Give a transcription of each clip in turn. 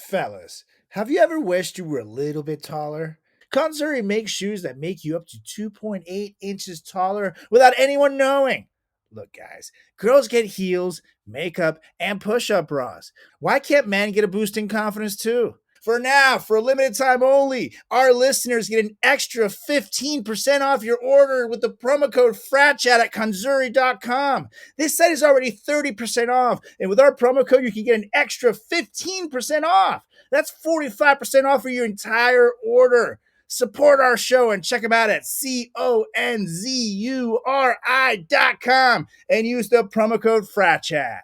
Fellas, have you ever wished you were a little bit taller? Kanzuri makes shoes that make you up to 2.8 inches taller without anyone knowing. Look, guys, girls get heels, makeup, and push up bras. Why can't men get a boost in confidence too? For now, for a limited time only, our listeners get an extra 15% off your order with the promo code FRATCHAT at kanzuri.com. This site is already 30% off, and with our promo code, you can get an extra 15% off. That's 45% off for your entire order. Support our show and check them out at conzuri.com and use the promo code FRATCHAT.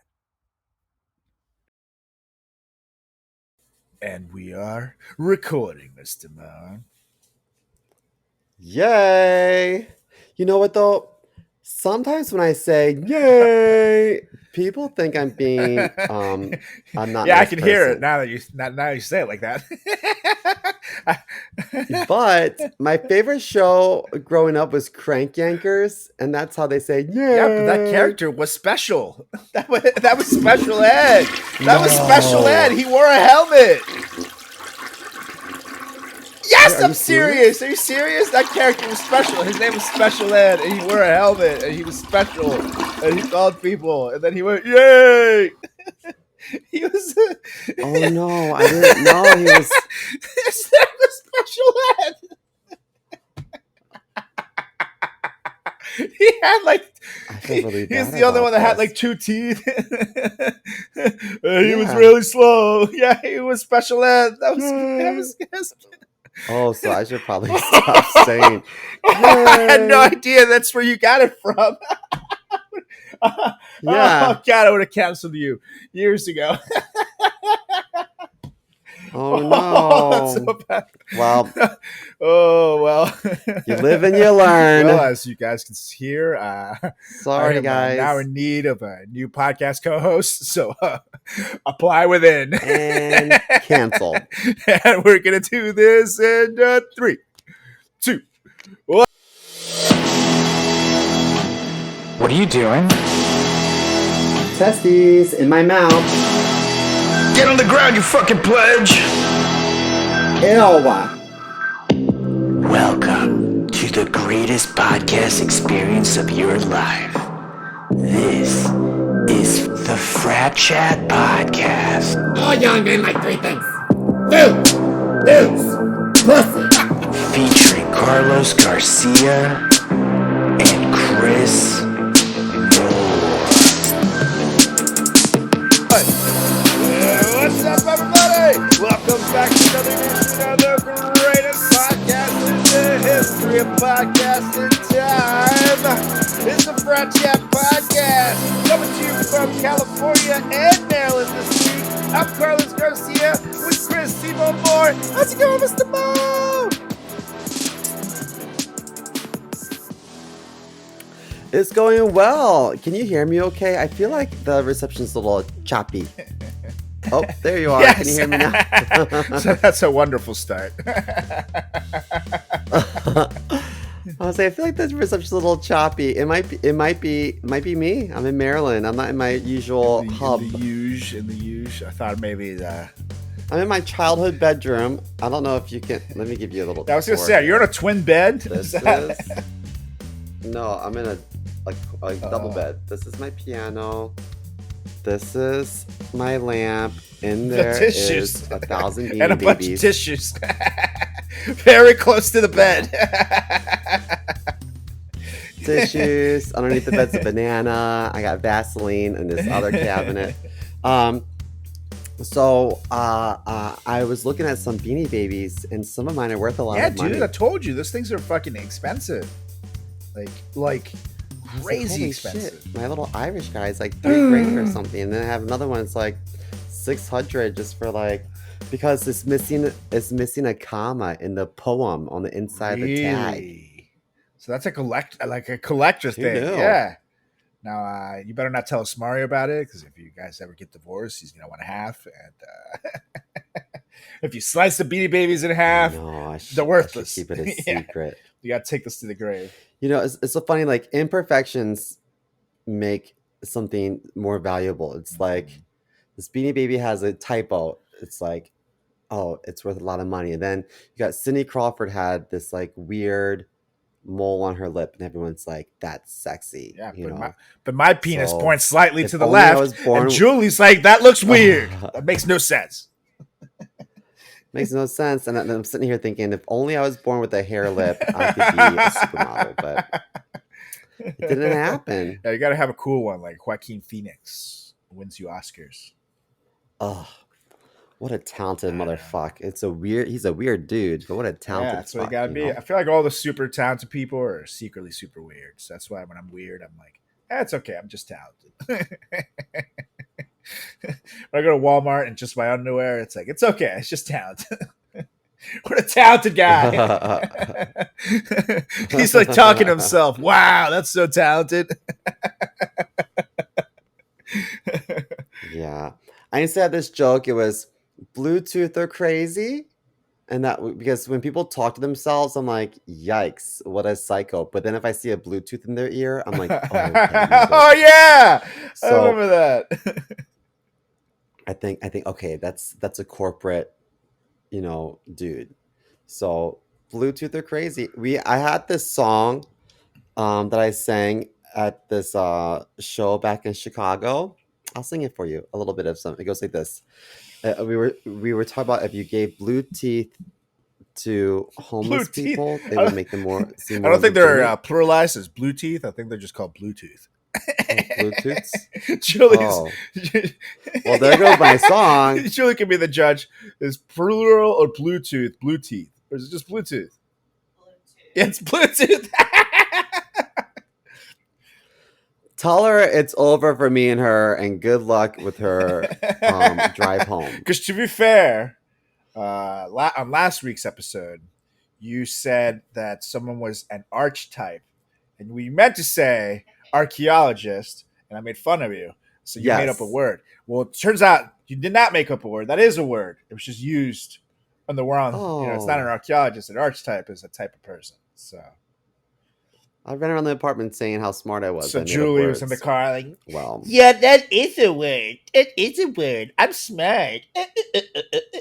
And we are recording, Mr. Moan. Yay! You know what though? Sometimes when I say yay, people think I'm being I'm not. Yeah, nice I can hear it person. now you say it like that. But my favorite show growing up was Crank Yankers, and that's how they say yay. Yeah, but that character was special. That was special ed. That was special ed. He wore a helmet. Yes, Are I'm you serious. Are you serious? That character was special. His name was Special Ed, and he wore a helmet, and he was special, and he called people, and then he went, yay! He was. Oh no, I didn't know he was. His name was Special Ed. He had like. I feel really He's bad the only about one that had this. like 2 teeth. He was really slow. Yeah, he was Special Ed. That was Oh, so I should probably stop saying. I had no Yay. idea that's where you got it from. Yeah. Oh, God, I would have canceled you years ago. Oh That's no. so bad. Well, Oh, well. you live and you learn. Well, as you guys can hear, I Sorry, am now guys. in need of a new podcast co-host. So apply within. And cancel. And we're going to do this in 3, 2, 1. What are you doing? Testes in my mouth. Get on the ground, you fucking pledge. Ew. Welcome to the greatest podcast experience of your life. This is the Frat Chat Podcast. All young men like 3 things. Food, booze, pussy. Featuring Carlos Garcia and Chris What's up, everybody? Welcome back to another edition of the greatest podcast in the history of podcasting time. It's the Frat Chat Podcast, coming to you from California and Maryland this week. I'm Carlos Garcia with Chris Simon Moore. How's it going, Mr. Moore? It's going well. Can you hear me okay? I feel like the reception's a little choppy. Oh, there you are. Yes. Can you hear me now? So that's a wonderful start. I was like, I feel like the reception's a little choppy. It might be me. I'm in Maryland. I'm not in my usual hub. In the huge. I thought maybe the. I'm in my childhood bedroom. I don't know if you can. Let me give you a little. I was gonna tour. say, you're in a twin bed. This is. No, I'm in a double bed. This is my piano. This is my lamp. In there tissues. is 1,000 Beanie and a bunch Babies. of tissues. Very close to the bed. Tissues. Underneath the bed's a banana. I got Vaseline in this other cabinet. So I was looking at some Beanie Babies, and some of mine are worth a lot Yeah, of money. dude, I told you those things are fucking expensive. Like I was like, crazy holy expensive. shit, my little Irish guy is like $3,000 or something, and then I have another one. It's like $600 just for like, because it's missing a comma in the poem on the inside of the tag. Really? So that's a collector Who thing. knew? Yeah. Now you better not tell us Mario about it, because if you guys ever get divorced, he's gonna want a half. And if you slice the Beanie Babies in half, No, they're worthless. I should keep it a Yeah. secret. You gotta take this to the grave. You know, it's so funny. Like imperfections make something more valuable. It's like this Beanie Baby has a typo. It's like oh, it's worth a lot of money. And then you got Cindy Crawford had this like weird mole on her lip, and everyone's like, "That's sexy," Yeah, you know. but my penis So points slightly if to the only I left, was and born. Julie's like, that looks weird. That makes no sense. Makes no sense. And I'm sitting here thinking, if only I was born with a hair lip, I could be a supermodel. But it didn't happen. Yeah, you got to have a cool one like Joaquin Phoenix wins you Oscars. Oh, what a talented I know. motherfucker! He's a weird dude, but what a Yeah, talented that's what you fuck, gotta you be. know? I feel like all the super talented people are secretly super weird. So that's why when I'm weird, I'm like, it's okay. I'm just talented. When I go to Walmart and just my underwear, it's like, it's okay. It's just talent. What a talented guy. He's like talking to himself. Wow, that's so talented. Yeah. I used to have this joke. It was Bluetooth or crazy. And because when people talk to themselves, I'm like, yikes, what a psycho. But then if I see a Bluetooth in their ear, I'm like, oh, okay, you're good. Oh yeah, I So remember that. I think okay, that's a corporate, dude. So Bluetooth or crazy. I had this song that I sang at this show back in Chicago. I'll sing it for you. A little bit of something. It goes like this. We were talking about if you gave blue teeth to Blue homeless teeth. people, they would make them seem I more don't think they're legitimate. pluralized as blue teeth. I think they're just called Bluetooth. Oh, Bluetooths. Julie's. Oh, well, there goes my song. Julie can be the judge. Is plural or Bluetooth? Blue teeth, or is it just Bluetooth? Yeah, it's Bluetooth. Tell her it's over for me and her, and good luck with her drive home. Because to be fair, on last week's episode, you said that someone was an archetype, and we meant to say archaeologist, and I made fun of you. So you made up a Yes. word. Well, it turns out you did not make up a word. That is a word. It was just used on the wrong. It's not an Oh, archaeologist. An archetype is a type of person. I ran around the apartment saying how smart I was. So I made up Julie was in the words. car like, Well, yeah, that is a word. It is a word. I'm smart.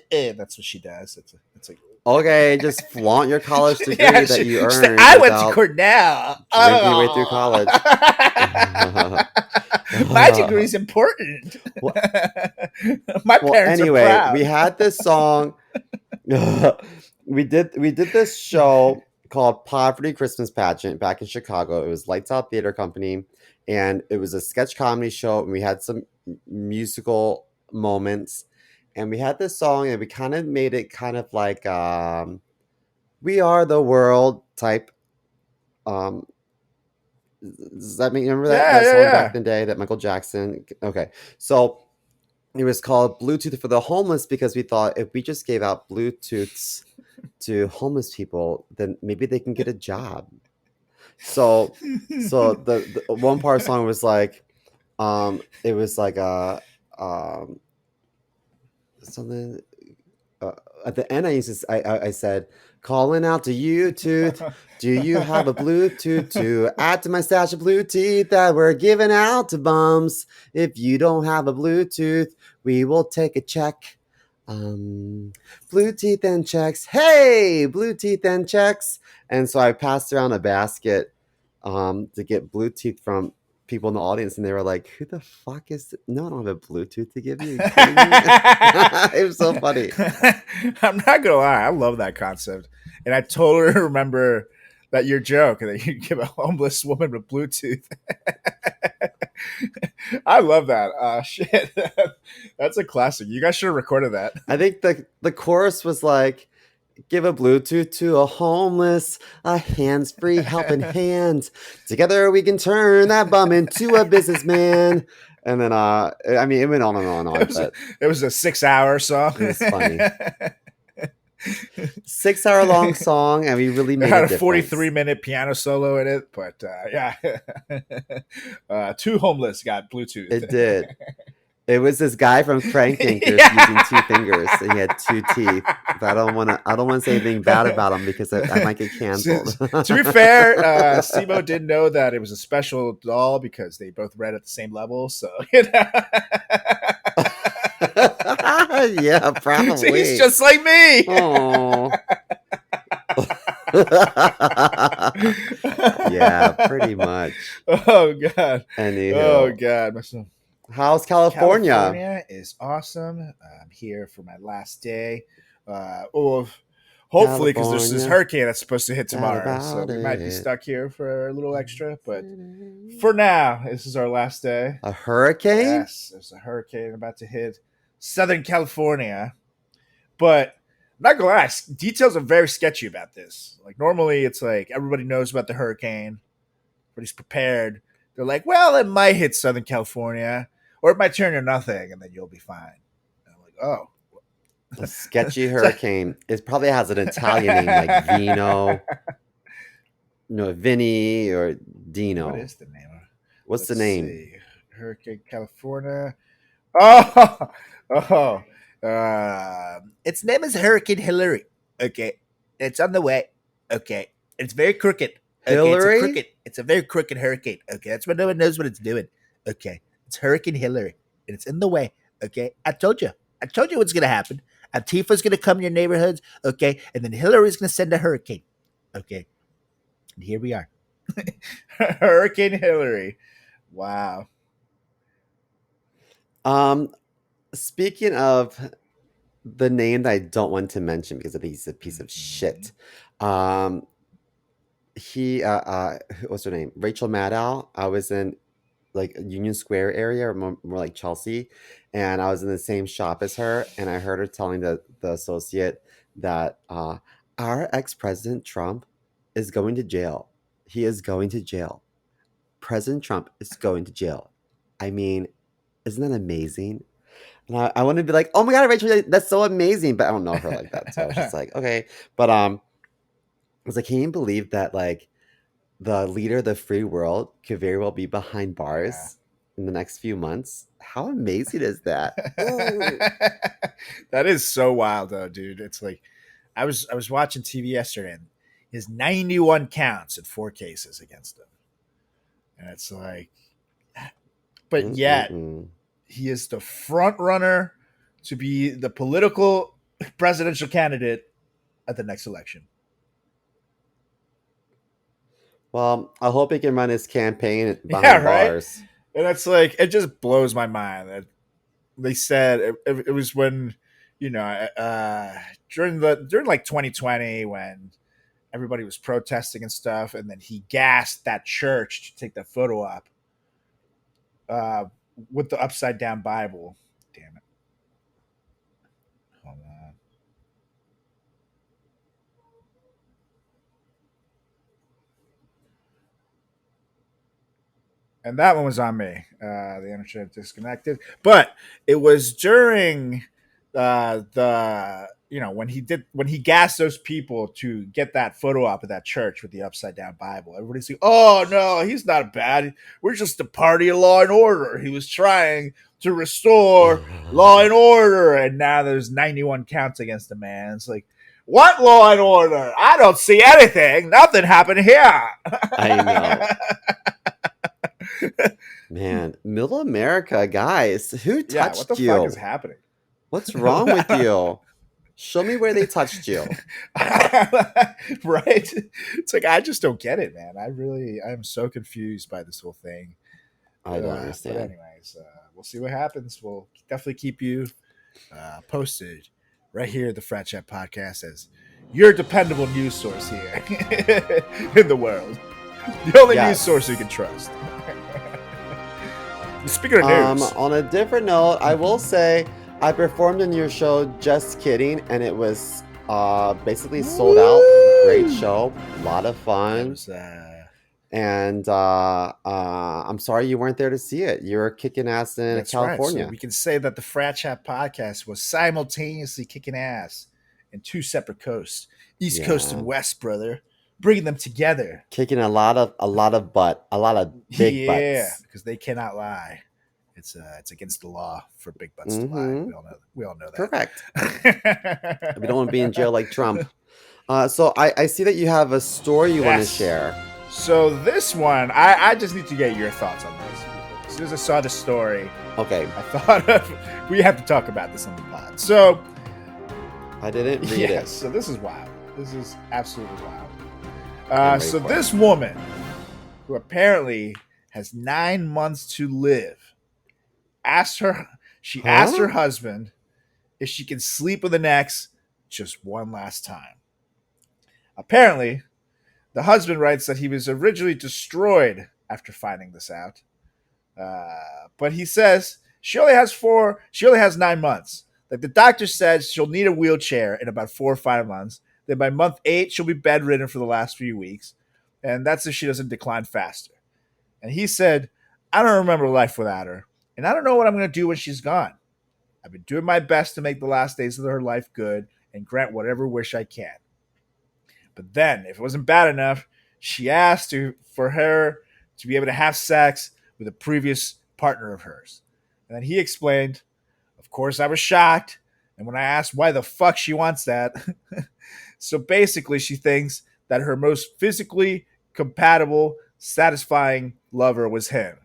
That's what she does. It's like okay, just flaunt your college degree yeah, that you she's like, earned I went to without Cornell. drinking your way through college. My degree's important. Well, My well, parents are anyway, we proud. had this song. we did this show called Poverty Christmas Pageant back in Chicago. It was Lights Out Theater Company, and it was a sketch comedy show. And we had some musical moments, and we had this song, and we kind of made it kind of like "We Are the World" type. Um, does that mean remember that Yeah, that yeah, song back yeah. in the day that Michael Jackson? Okay, so it was called Bluetooth for the homeless because we thought if we just gave out Bluetooths to homeless people, then maybe they can get a job. So the one part of the song was like, it was like um something at the end I said, calling out to you, Tooth. Do you have a Bluetooth to add to my stash of blue teeth that we're giving out to bums? If you don't have a Bluetooth, we will take a check. Blue teeth and checks. Hey, blue teeth and checks. And so I passed around a basket to get blue teeth from people in the audience, and they were like, "Who the fuck is? No, I don't have a Bluetooth to give you. Are you kidding me?" It was so funny. I'm not gonna lie, I love that concept, and I totally remember that your joke that you give a homeless woman with Bluetooth. I love that. Shit, that's a classic. You guys should have recorded that. I think the chorus was like, "Give a Bluetooth to a homeless, a hands-free helping hand. Together we can turn that bum into a businessman." And then I mean, it went on and on and on, but It was a 6-hour song. it was funny. 6-hour long song, and we really It made had a a difference. 43-minute piano solo in it, but yeah, two homeless got Bluetooth. It did. It was this guy from Crank Yankers using two fingers, and he had two teeth. But I don't want to say anything bad about him because I might get canceled. To be fair, Simo didn't know that it was a special doll because they both read at the same level. So Yeah, probably. See, he's just like me. Oh. Yeah, pretty much. Oh God. Anywho, Oh God. how's California? California is awesome. I'm here for my last day. Oh, hopefully, because there's this California, hurricane that's supposed to hit that tomorrow, so about we might be it. stuck here for a little extra. But for now, this is our last day. A hurricane? Yes, there's a hurricane about to hit Southern California, but I'm not gonna lie, details are very sketchy about this. Like normally, it's like everybody knows about the hurricane, everybody's prepared. They're like, well, it might hit Southern California, or it might turn to nothing, and then you'll be fine. And I'm like, oh, A sketchy hurricane. It probably has an Italian name like Vino, Vinny or Dino. what is the name? What's the Let's name? see. Hurricane California. Oh, oh. Its name is Hurricane Hillary. Okay, it's on the way. Okay, it's very crooked. Okay, Hillary? It's a very crooked hurricane. Okay, that's when no one knows what it's doing. Okay, it's Hurricane Hillary, and it's in the way. Okay, I told you. I told you what's gonna happen. Antifa's gonna come in your neighborhoods. Okay, and then Hillary's gonna send a hurricane. Okay, and here we are. Hurricane Hillary. Wow. Speaking of the name that I don't want to mention because I think he's a piece of shit. What's her name? Rachel Maddow. I was in like Union Square area, or more like Chelsea, and I was in the same shop as her, and I heard her telling the associate that our ex-president Trump is going to jail. He is going to jail. President Trump is going to jail. I mean, isn't that amazing? And I want to be like, oh my God, Rachel, that's so amazing. But I don't know her like that. So I was just like, okay. But I was like, can you believe that like the leader of the free world could very well be behind bars in the next few months? How amazing is that? That is so wild though, dude. It's like I was watching TV yesterday and he has 91 counts and 4 cases against him. And it's like but yet he is the front runner to be the political presidential candidate at the next election. Well, I hope he can run his campaign behind bars. And it's like it just blows my mind that they said it was when during like 2020 when everybody was protesting and stuff, and then he gassed that church to take that photo up with the upside down Bible. Damn it. Hold on. And that one was on me. The internet disconnected, but it was during when he gassed those people to get that photo op of that church with the upside down Bible. Everybody's like, "Oh no, he's not bad. We're just a party of law and order. He was trying to restore law and order, and now there's 91 counts against the man." It's like, what law and order? I don't see anything. Nothing happened here. I know. Man, middle America, guys, who touched what the you? fuck is happening? What's wrong with you? Show me where they touched you. Right? It's like I just don't get it, man. I'm so confused by this whole thing. I don't understand. But anyways, we'll see what happens. We'll definitely keep you posted right here at the Frat Chat Podcast as your dependable news source here in the world. The only news source you can trust. Speaking of news. On a different note, I will say I performed in your show Just Kidding, and it was basically sold out. Great show. A lot of fun. Was, and I'm sorry you weren't there to see it. You were kicking ass in California. Right. So we can say that the Frat Chat Podcast was simultaneously kicking ass in 2 separate coasts. East Coast and West, brother. Bringing them together. Kicking a lot of butt. A lot of big butts. Yeah, because they cannot lie. It's against the law for big butts to lie. We all know that. Correct. We don't want to be in jail like Trump. So I see that you have a story you want to share. So this one, I just need to get your thoughts on this. As soon as I saw the story, Okay, I thought of, we have to talk about this on the pod. So, I didn't read yes, it. so this is wild. This is absolutely wild. I'm ready So for this it. woman, who apparently has 9 months to live, she asked Huh? her husband if she can sleep with an ex just one last time. Apparently, the husband writes that he was originally destroyed after finding this out. But he says she only has 9 months. Like the doctor says she'll need a wheelchair in about 4 or 5 months. Then by month 8, she'll be bedridden for the last few weeks. And that's if she doesn't decline faster. And he said, I don't remember life without her. And I don't know what I'm going to do when she's gone. I've been doing my best to make the last days of her life good and grant whatever wish I can. But then, if it wasn't bad enough, she asked for her to be able to have sex with a previous partner of hers. And then he explained, of course, I was shocked. And when I asked why the fuck she wants that, so basically, she thinks that her most physically compatible, satisfying lover was him.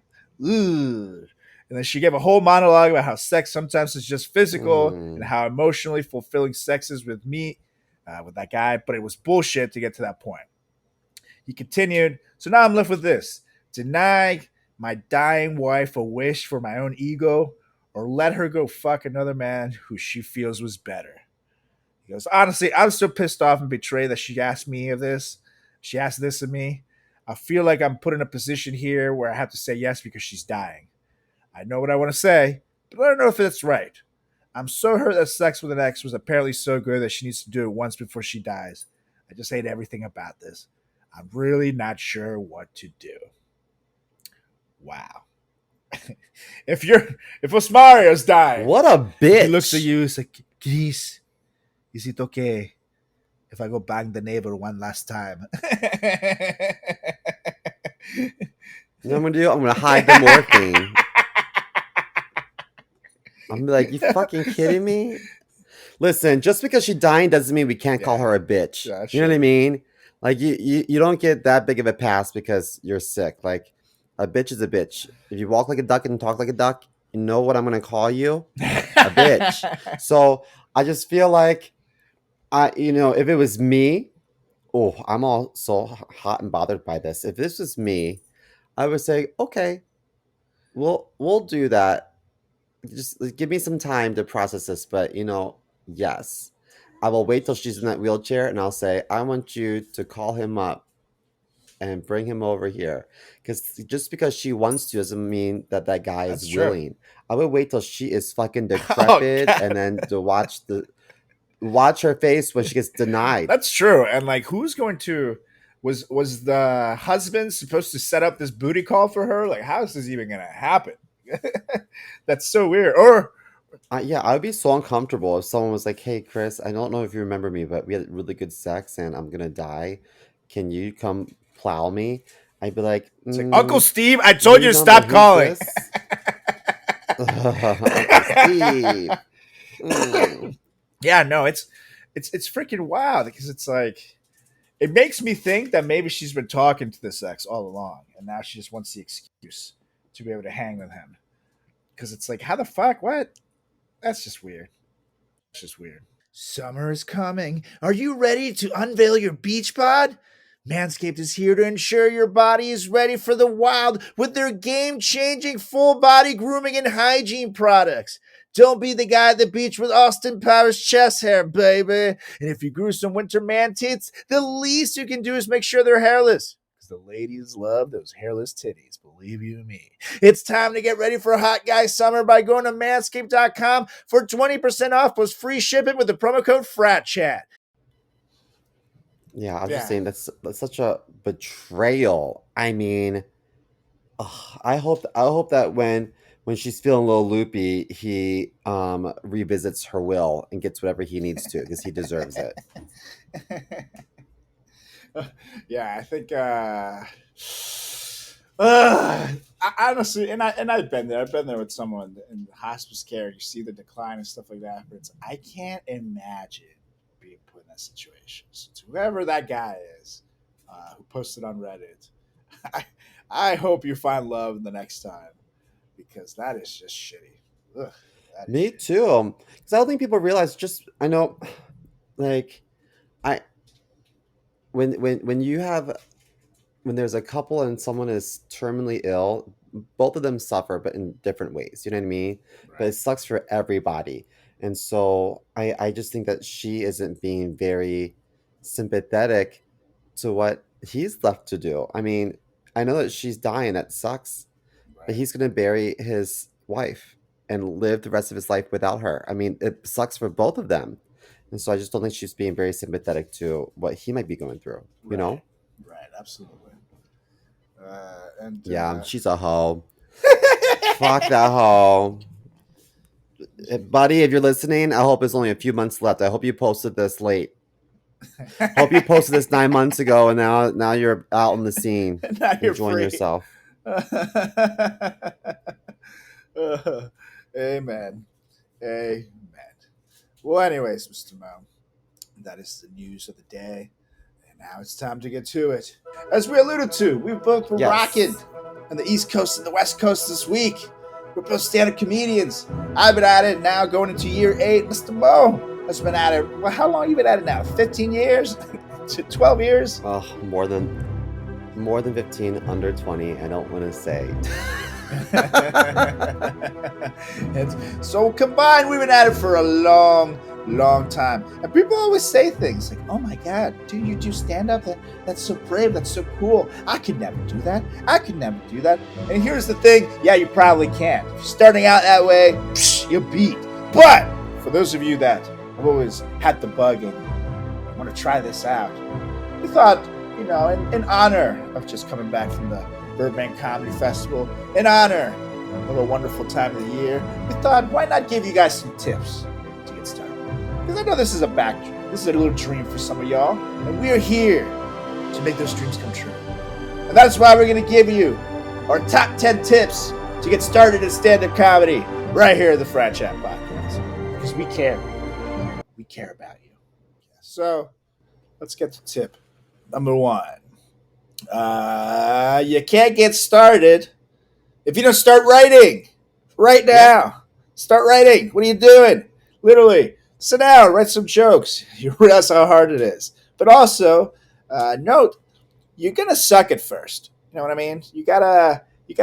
Ooh. And then she gave a whole monologue about how sex sometimes is just physical and Mm. how emotionally fulfilling sex is with that guy, but it was bullshit to get to that point. He continued, so now I'm left with this: deny my dying wife a wish for my own ego, or let her go fuck another man who she feels was better. He goes, honestly, I'm so pissed off and betrayed that she asked me of this. She asked this of me. I feel like I'm put in a position here where I have to say yes because she's dying. I know what I want to say, but I don't know if it's right. I'm so hurt that sex with an ex was apparently so good that she needs to do it once before she dies. I just hate everything about this. I'm really not sure what to do. Wow. if if Osmario's dying, What a he looks at bitch. you, he's like, Chris, is it okay if I go bang the neighbor one last time? You know what I'm gonna do? I'm gonna hide the morphine. I'm gonna be like, you fucking kidding me? Listen, just because she's dying doesn't mean we can't call Yeah, her a bitch. yeah, that's You know what I true. mean? Like you don't get that big of a pass because you're sick. Like a bitch is a bitch. If you walk like a duck and talk like a duck, you know what I'm gonna call you? A bitch. So I just feel like if it was me, oh, I'm all so hot and bothered by this. If this was me, I would say, okay, we'll do that. Just give me some time to process this, but yes. I will wait till she's in that wheelchair and I'll say, I want you to call him up and bring him over here. Because just because she wants to doesn't mean that that guy is That's true. willing. I would wait till she is fucking Oh decrepit and god. then to watch her face when she gets denied. That's true. And like who's going to was the husband supposed to set up this booty call for her? Like how is this even gonna happen? That's so weird. Or Yeah, I would be so uncomfortable if someone was like, "Hey, Chris, I don't know if you remember me, but we had really good sex and I'm gonna die. Can you come plow me?" I'd be like, it's like, Uncle Steve, I told "New you to number, stop who's calling. this?" Uncle Steve. Mm. Yeah, no, it's freaking wild because it's like it makes me think that maybe she's been talking to this ex all along, and now she just wants the excuse to be able to hang with him. Because it's like, how the fuck? What? That's just weird. It's just weird. Summer is coming. Are you ready to unveil your beach bod? Manscaped is here to ensure your body is ready for the wild with their game changing full body grooming and hygiene products. Don't be the guy at the beach with Austin Powers chest hair, baby. And if you grew some winter man tits, the least you can do is make sure they're hairless. Because the ladies love those hairless titties, believe you me. It's time to get ready for hot guy summer by going to manscaped.com for 20% off plus free shipping with the promo code FRATCHAT. Yeah, I'm just Yeah. saying that's such a betrayal. I mean, ugh, I hope that when she's feeling a little loopy, he revisits her will and gets whatever he needs to because he deserves it. Yeah, I think uh, honestly, I've been there. I've been there with someone in hospice care. You see the decline and stuff like that, but I can't imagine being put in that situation. So to whoever that guy is who posted on Reddit, I, I hope you find love the next time. because that is just shitty. Ugh, that is Me shitty. too. Because I don't think people realize. I know, like I when you have when there's a couple and someone is terminally ill, both of them suffer, but in different ways. You know what I mean? But it Right. sucks for everybody. And so I just think that she isn't being very sympathetic to what he's left to do. I mean, I know that she's dying, that sucks, but Right. he's gonna bury his wife and live the rest of his life without her. I mean, it sucks for both of them. And so I just don't think she's being very sympathetic to what he might be going through, you Right. know? Right. Absolutely. And Yeah, she's a hoe. Fuck that hoe. Buddy, if you're listening, I hope it's only a few months left. I hope you posted this late. Hope you posted this 9 months ago, and now you're out on the scene, now you're enjoying free. yourself. Amen. Amen. Well, anyways, Mr. Mo, that is the news of the day. And now it's time to get to it. As we alluded to, we both were rocking Yes. on the East Coast and the West Coast this week. We're both stand-up comedians. I've been at it now going into year 8. Mr. Mo has been at it. Well, how long have you been at it now? 15 years? 12 years? Oh, more than 15, under 20. I don't want to say. And so combined, we've been at it for a long time. And people always say things like, "Oh my God, dude, you do stand up? That's so brave. That's so cool. I could never do that. I could never do that." And here's the thing: yeah, you probably can. If you're starting out that way, you're beat. But for those of you that have always had the bug and want to try this out, we thought, in honor of just coming back from the Burbank Comedy Festival, in honor of a wonderful time of the year, we thought, why not give you guys some tips to get started? Because I know this is a little dream for some of y'all, and we're here to make those dreams come true. And that's why we're going to give you our top 10 tips to get started in stand-up comedy right here at the Frat Chat Podcast. Because we care. We care about you. So, let's get to tip number 1. You can't get started if you don't start writing right now. Yep. Start writing. What are you doing? Literally, sit down, write some jokes. You realize how hard it is. But also, note, you're gonna suck at first. You know what I mean? You gotta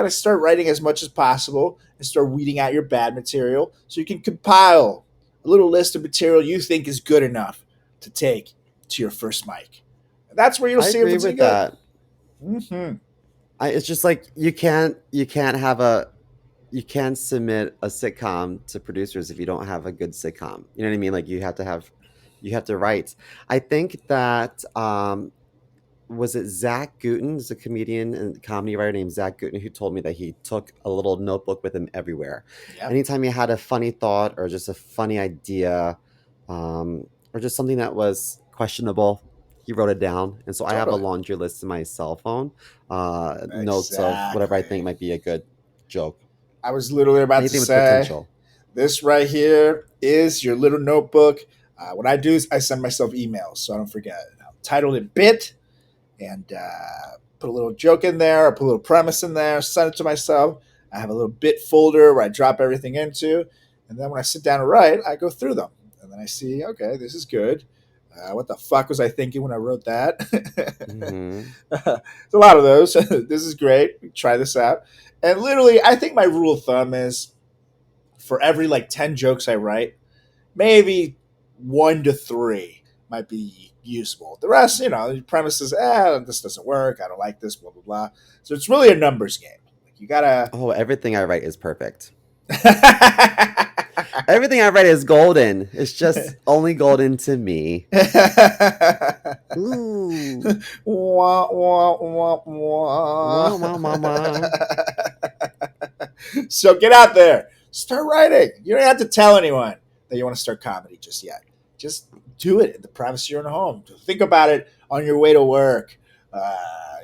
start writing as much as possible and start weeding out your bad material so you can compile a little list of material you think is good enough to take to your first mic. And that's where you'll I see if agree it's any with good. that. Mm-hmm. It's just like you can't submit a sitcom to producers if you don't have a good sitcom. You know what I mean? Like you have to write. I think that was it Zach Guten, is a comedian and comedy writer named Zach Guten, who told me that he took a little notebook with him everywhere. Yep. Anytime he had a funny thought or just a funny idea, or just something that was questionable, he wrote it down. And so I have a Totally. laundry list in my cell phone, notes of whatever I think might be a good joke. I was literally about Anything to with say, potential. this right here is your little notebook. What I do is I send myself emails so I don't forget. I'll title it Bit and put a little joke in there, or put a little premise in there, send it to myself. I have a little Bit folder where I drop everything into. And then when I sit down to write, I go through them. And then I see, okay, this is good. What the fuck was I thinking when I wrote that? Mm-hmm. There's a lot of those. This is great. Try this out. And literally, I think my rule of thumb is for every 10 jokes I write, maybe 1 to 3 might be usable. The rest, the premise is, this doesn't work. I don't like this, blah, blah, blah. So it's really a numbers game. You gotta. Oh, everything I write is perfect. Everything I write is golden. It's just only golden to me. Ooh. Wah, wah, wah, wah. Wah, wah, wah, wah. So get out there. Start writing. You don't have to tell anyone that you want to start comedy just yet. Just do it in the privacy of your own home. Think about it on your way to work.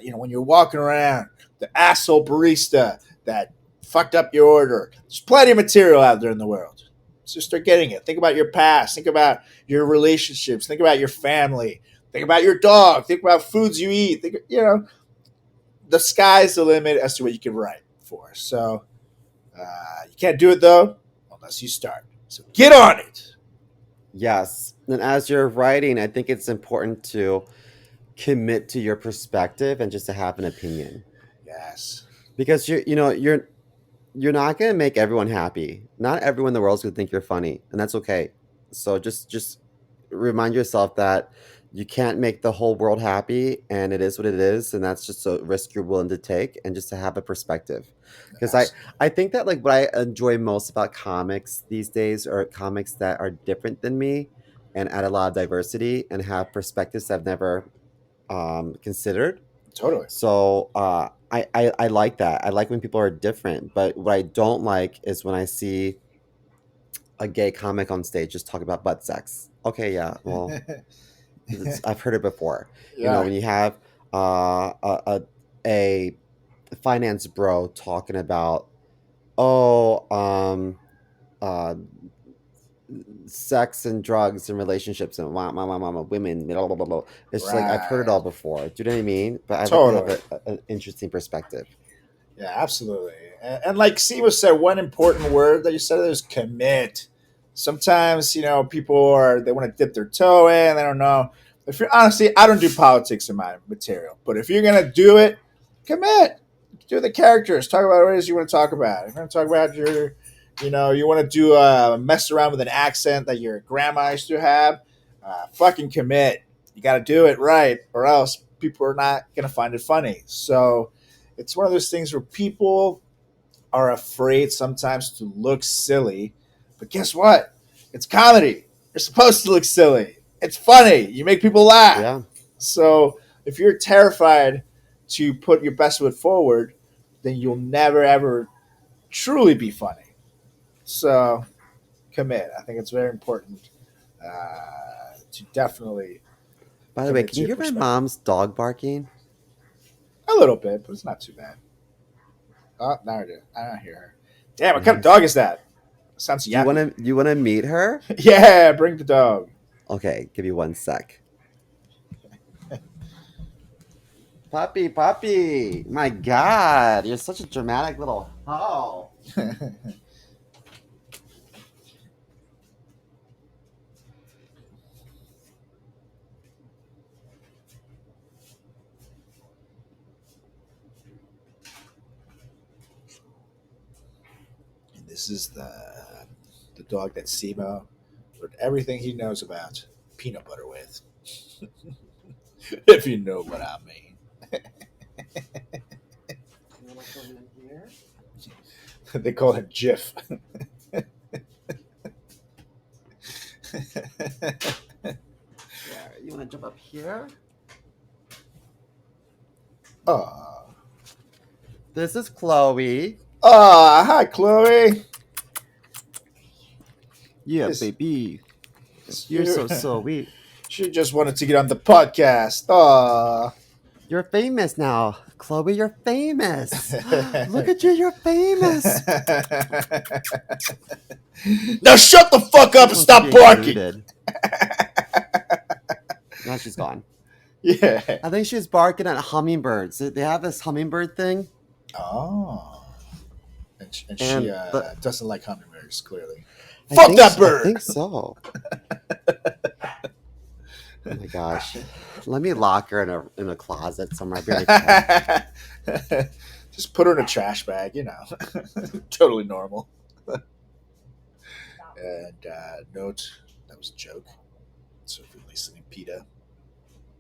When you're walking around, the asshole barista that fucked up your order. There's plenty of material out there in the world. So start getting it. Think about your past. Think about your relationships. Think about your family. Think about your dog. Think about foods you eat. The sky's the limit as to what you can write for. So You can't do it though unless you start. So get on it. Yes. And as you're writing, I think it's important to commit to your perspective and just to have an opinion. Yes. Because you're not gonna make everyone happy. Not everyone in the world is gonna think you're funny, and that's okay. So just remind yourself that you can't make the whole world happy, and it is what it is, and that's just a risk you're willing to take, and just to have a perspective. Because I Yes. I think that like what I enjoy most about comics these days are comics that are different than me and add a lot of diversity and have perspectives I've never considered. Totally. So I like that. I like when people are different, but what I don't like is when I see a gay comic on stage just talk about butt sex. Okay, yeah, well, I've heard it before. Yeah. When you have a finance bro talking about oh uh sex and drugs and relationships and women blah, blah, blah, blah. It's just like I've heard it Right. all before. Do you know what I mean? But I like to have Totally. an interesting perspective. Yeah, absolutely. And like Seba said, one important word that you said is commit. Sometimes, they want to dip their toe in, they don't know. If you're honestly, I don't do politics in my material, but if you're gonna do it, commit. Do the characters. Talk about what it is you want to talk about. If you're gonna talk about you want to do mess around with an accent that your grandma used to have, fucking commit. You got to do it right, or else people are not gonna find it funny. So it's one of those things where people are afraid sometimes to look silly. But guess what? It's comedy. You're supposed to look silly. It's funny. You make people laugh. Yeah. So if you're terrified to put your best foot forward, then you'll never ever truly be funny. So commit. I think it's very important to definitely By the way, commit can to you your hear my perspective. mom's dog barking? A little bit, but it's not too bad. Oh, now I do. I don't hear her. Damn, what kind of Nice. dog is that? Sounds Do you want yappy. to you want to meet her? Yeah, bring the dog. Okay, give you one sec. Puppy, puppy. My God, you're such a dramatic little hoe. And this is the dog that Simo learned everything he knows about peanut butter with. If you know what I mean. You want to come in here? They call him Jif. Yeah. You want to jump up here? Oh. This is Chloe. Oh, hi, Chloe. Yeah, Yes. baby. You're so sweet. She just wanted to get on the podcast. Oh. You're famous now, Chloe. You're famous. Look at you. You're famous. Now shut the fuck up and stop barking. Included. Now she's gone. Yeah. I think she's barking at hummingbirds. They have this hummingbird thing. Oh. And she And doesn't like hummingbirds, clearly. I Fuck think that so- bird! I think so. Oh my gosh. Let me lock her in a closet somewhere. Very quick. Just put her in a trash bag, totally normal. And note, that was a joke. So if you're listening, PETA,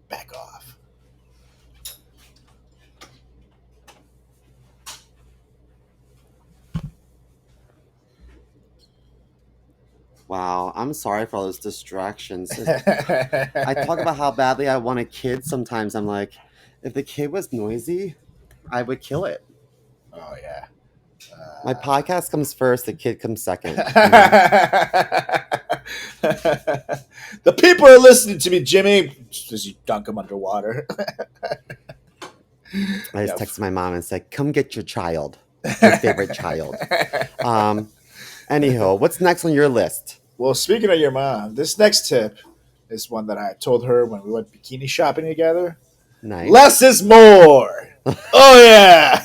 back off. Wow, I'm sorry for all those distractions. I talk about how badly I want a kid sometimes. I'm like, if the kid was noisy, I would kill it. Oh, yeah. My podcast comes first, the kid comes second. The people are listening to me, Jimmy. As you dunk them underwater. I just Yeah. texted my mom and said, come get your child, your favorite child. Anyhow, what's next on your list? Well, speaking of your mom, this next tip is one that I told her when we went bikini shopping together. Nice. Less is more. Oh, yeah.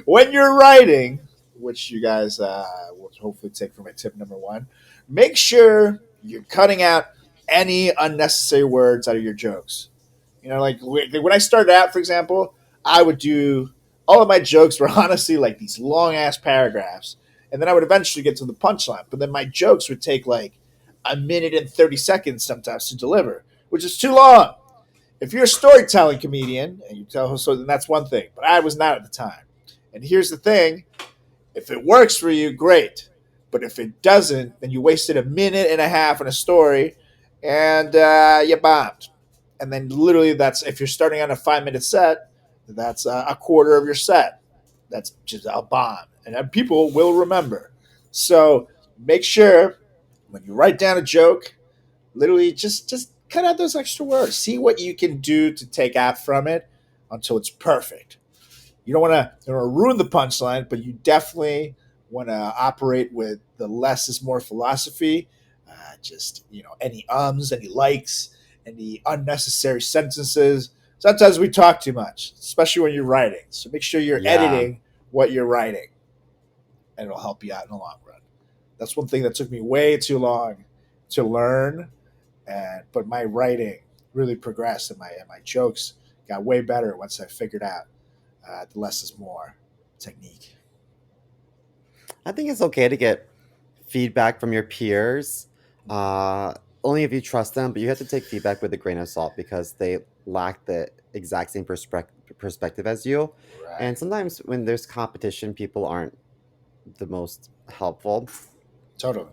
When you're writing, which you guys will hopefully take from my tip number one, make sure you're cutting out any unnecessary words out of your jokes. Like when I started out, for example, I would do all of my jokes were honestly like these long ass paragraphs, and then I would eventually get to the punchline. But then my jokes would take like a minute and 30 seconds sometimes to deliver, which is too long. If you're a storytelling comedian and you tell so, then that's one thing. But I was not at the time. And here's the thing: if it works for you, great. But if it doesn't, then you wasted a minute and a half on a story, and you bombed. And then literally, that's if you're starting on a 5 minute set, that's a quarter of your set. That's just a bomb, and then people will remember. So make sure when you write down a joke, literally just cut out those extra words. See what you can do to take out from it until it's perfect. You don't want to ruin the punchline, but you definitely want to operate with the less is more philosophy. Just any ums, any likes, any unnecessary sentences. Sometimes we talk too much, especially when you're writing. So make sure you're Yeah. editing what you're writing, and it'll help you out in the long run. That's one thing that took me way too long to learn, but my writing really progressed, and my jokes got way better once I figured out the less is more technique. I think it's okay to get feedback from your peers, only if you trust them, but you have to take feedback with a grain of salt because they lack the exact same perspective as you. Right. And sometimes when there's competition, people aren't the most helpful. Totally.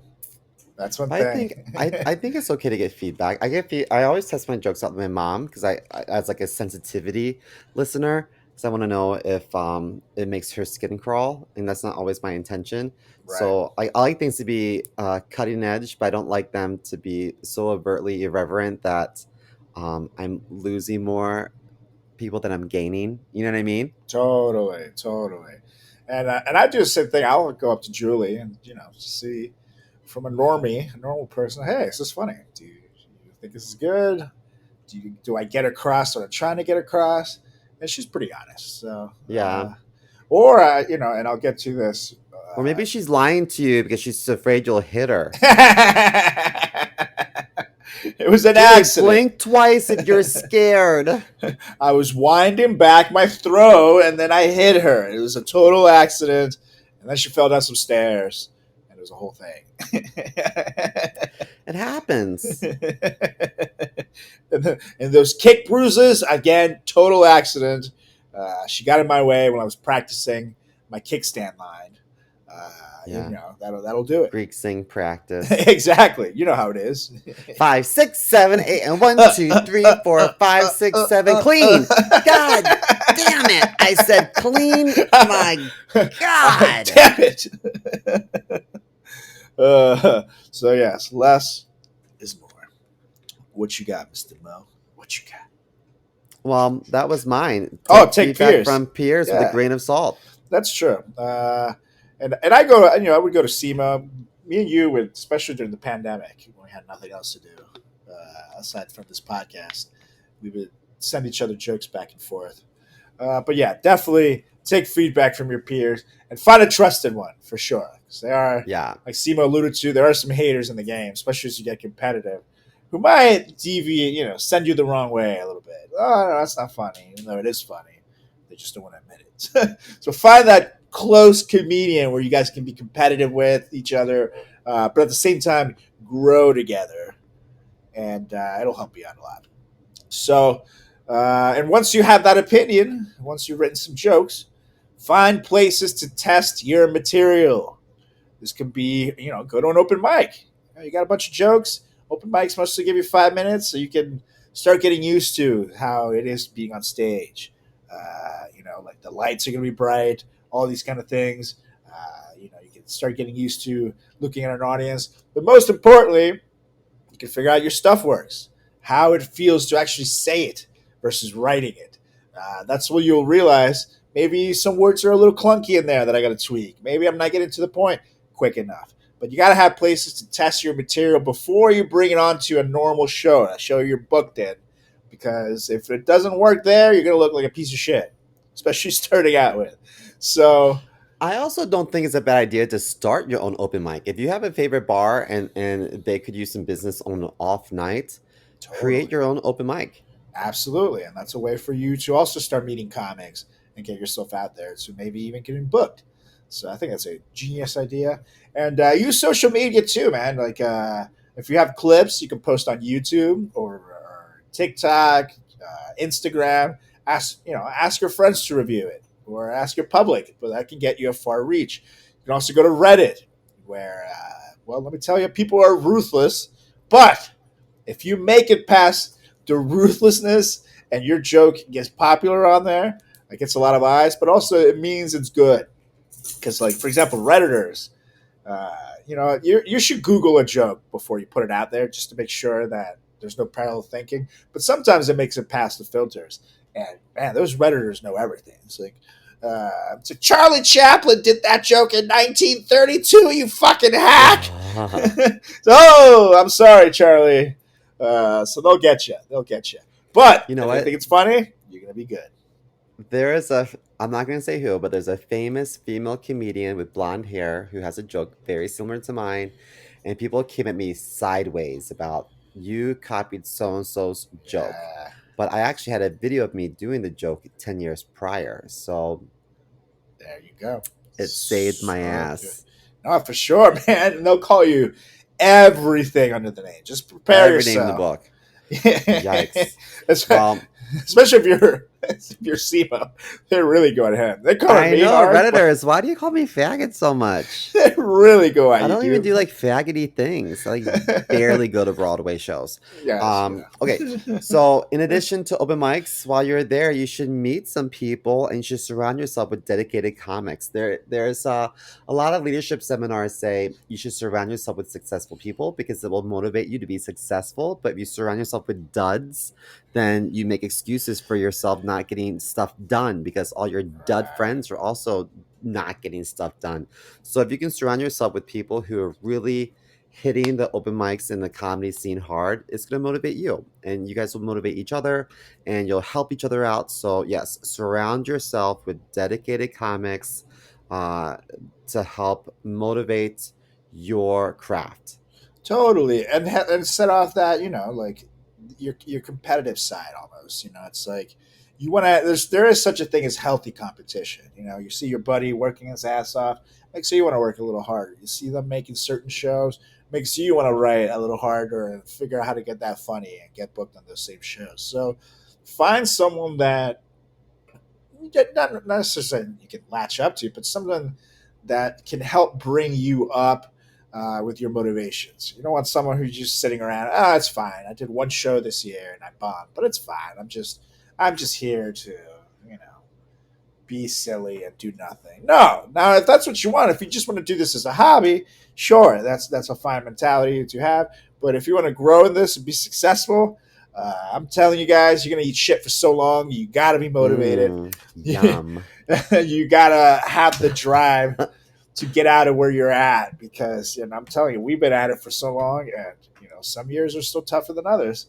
That's one But thing. I think it's okay to get feedback. I always test my jokes out with my mom because I as like a sensitivity listener, because I want to know if it makes her skin crawl, and that's not always my intention. Right. So I like things to be cutting edge, but I don't like them to be so overtly irreverent that I'm losing more people than I'm gaining. You know what I mean? Totally. Totally. And I do the same thing. I'll go up to Julie and see from a normie, a normal person. Hey, is this funny? Do you think this is good? Do I get across what I'm trying to get across? And she's pretty honest. So Yeah. or and I'll get to this. Or maybe she's lying to you because she's afraid you'll hit her. It was an Julie, accident. blink twice if you're scared. I was winding back my throw, and then I hit her. It was a total accident, and then she fell down some stairs, and it was a whole thing. It happens. And those kick bruises, again, total accident. She got in my way when I was practicing my kickstand line. Yeah. That'll do it. Greek sing practice. Exactly. You know how it is. 5, 6, 7, 8, and 1, 2, 3, 4, 5, 6, 7. Clean. God damn it! I said clean. My God. Damn it. So yes, less is more. What you got, Mr. Mo? What you got? Well, that was mine. Take feedback peers. from peers with Yeah. a grain of salt. That's true. And I go to, I would go to SEMA. Me and you would, especially during the pandemic when we had nothing else to do aside from this podcast, we would send each other jokes back and forth. But yeah, definitely take feedback from your peers and find a trusted one for sure. Because there are, Yeah. like Simo alluded to, there are some haters in the game, especially as you get competitive, who might deviate, send you the wrong way a little bit. Oh, no, that's not funny, even though it is funny. They just don't want to admit it. So find that close comedian where you guys can be competitive with each other, but at the same time grow together, and it'll help you out a lot. So, and once you have that opinion, once you've written some jokes, find places to test your material. This could be, go to an open mic. You got a bunch of jokes. Open mics mostly give you 5 minutes, so you can start getting used to how it is being on stage. Like the lights are going to be bright, all these kind of things. You can start getting used to looking at an audience. But most importantly, you can figure out your stuff works, how it feels to actually say it versus writing it. That's what you'll realize. Maybe some words are a little clunky in there that I got to tweak. Maybe I'm not getting to the point quick enough. But you got to have places to test your material before you bring it onto a normal show, a show you're booked in. Because if it doesn't work there, you're going to look like a piece of shit. especially starting out with. So I also don't think it's a bad idea to start your own open mic. If you have a favorite bar and they could use some business on an off night, create totally. your own open mic. Absolutely. And that's a way for you to also start meeting comics and get yourself out there. So maybe even getting booked. So I think that's a genius idea. And use social media too, man. Like if you have clips, you can post on YouTube or TikTok, Instagram. Ask your friends to review it or ask your public, but that can get you a far reach. You can also go to Reddit, where, well, let me tell you, people are ruthless, but if you make it past the ruthlessness and your joke gets popular on there, it gets a lot of eyes, but also it means it's good. Because, like, for example, Redditors, you should Google a joke before you put it out there just to make sure that there's no parallel thinking. But sometimes it makes it past the filters. And, man, those Redditors know everything. So Charlie Chaplin did that joke in 1932, you fucking hack. Oh, I'm sorry, Charlie. So they'll get you. They'll get you. But You know if they what? think it's funny, you're gonna be good. There is a, I'm not going to say who, but there's a famous female comedian with blonde hair who has a joke very similar to mine. And people came at me sideways about you copied so and so's joke. Yeah, But I actually had a video of me doing the joke 10 years prior. So there you go. it saved my So good. ass. No, for sure, man. And they'll call you everything under the name. Just prepare Every name in the yourself. book. Yikes. Espe- Well, Especially if you're SEMO, they're really going ahead. They call I me know, hard, but Redditors, why do you call me faggot so much? they really go I at you, don't even dude. do like faggoty things. I like barely go to Broadway shows. Yes, Okay. yeah. So in addition to open mics, while you're there, you should meet some people and you should surround yourself with dedicated comics. There's a lot of leadership seminars say you should surround yourself with successful people because it will motivate you to be successful. But if you surround yourself with duds, then you make excuses for yourself not getting stuff done because all your dud friends are also not getting stuff done. So if you can surround yourself with people who are really hitting the open mics and the comedy scene hard, it's going to motivate you and you guys will motivate each other and you'll help each other out. So yes, surround yourself with dedicated comics uh, to help motivate your craft. Totally, and set off that like your competitive side almost. It's like you want to. There is such a thing as healthy competition. You see your buddy working his ass off, makes you want to work a little harder. You see them making certain shows, makes you want to write a little harder and figure out how to get that funny and get booked on those same shows. So find someone that not necessarily you can latch up to, but someone that can help bring you up with your motivations. You don't want someone who's just sitting around. Oh, it's fine. I did one show this year and I bombed, but it's fine. I'm just here to you know be silly and do nothing. No, now if that's what you want, if you just want to do this as a hobby, sure, that's a fine mentality to have. But if you want to grow in this and be successful, I'm telling you guys, you're gonna eat shit for so long. You got to be motivated. Yum. You gotta have the drive to get out of where you're at because I'm telling you, we've been at it for so long, and some years are still tougher than others,